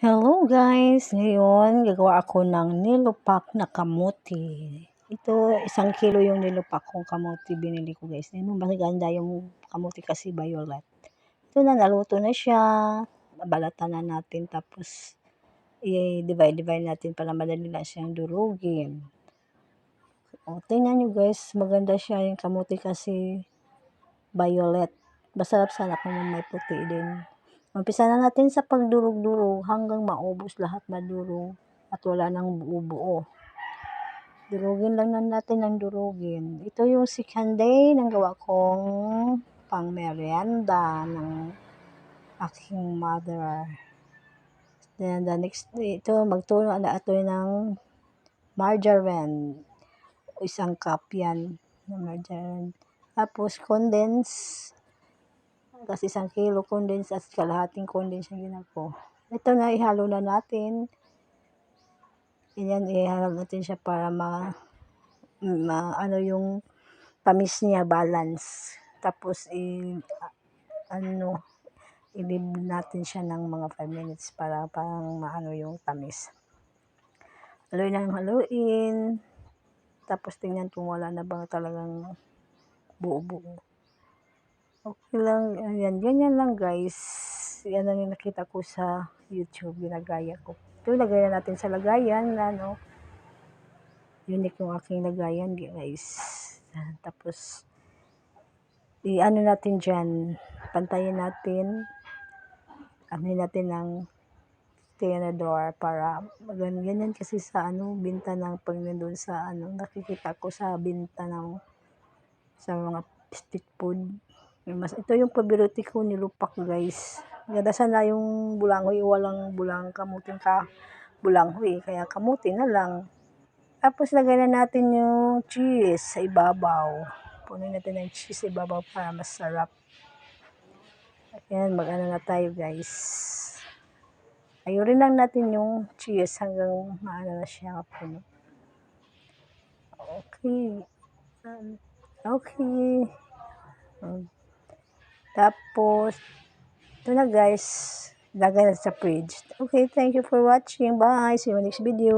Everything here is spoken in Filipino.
Hello guys! Ngayon, gagawa ako ng nilupak na kamote. Ito, 1 kilo yung nilupak kong kamote binili ko guys. Ayun, maganda yung kamote kasi violet. Ito na, naluto na siya. Balatan na natin tapos i-divide natin para madali lang siyang durugin. O, tingnan nyo guys, maganda siya yung kamote kasi violet. Masarap sana kung may puti din. Umpisa na natin sa pagdurog-durog hanggang maubos lahat madurog at wala nang buo-buo. Durugin lang natin ng durugin. Ito yung second day ng gawa kong pang merienda ng aking mother. Then the next day, ito magtulo na ito ng margarine. 1 cup yan na margarine. Tapos condense. Kasi 1 kilo condense at kalahating condense yung ginako. Ito na, ihalo na natin. Yan, ihalo natin siya para ano yung tamis niya, balance. Tapos, i-leave natin siya ng mga 5 minutes para parang maano yung tamis. Haluin na yung haluin. Tapos, tingnan kung wala na bang talagang buo-buo. Okay lang, ayan, ganyan lang guys. Yan ang nakita ko sa YouTube, ginagaya ko. Ito, lagayan natin sa lagayan, unique yung aking lagayan guys. Tapos, i-ano natin dyan, pantayin natin, natin ng tinador para ganyan kasi sa binta ng pag nandun sa nakikita ko sa binta sa mga street food. Ito yung paborito ko nilupak guys. Maganda sana yung bulanghoy, walang kamuting bulanghoy, kaya kamuti na lang. Tapos lagay na natin yung cheese sa ibabaw. Punin natin ng cheese sa ibabaw para masarap. Ayan, mag-ano na tayo guys. Ayurin lang natin yung cheese hanggang maano na siya puno. Okay. Okay. Tapos, ito na guys, lagay na sa fridge. Okay, thank you for watching. Bye! See you next video.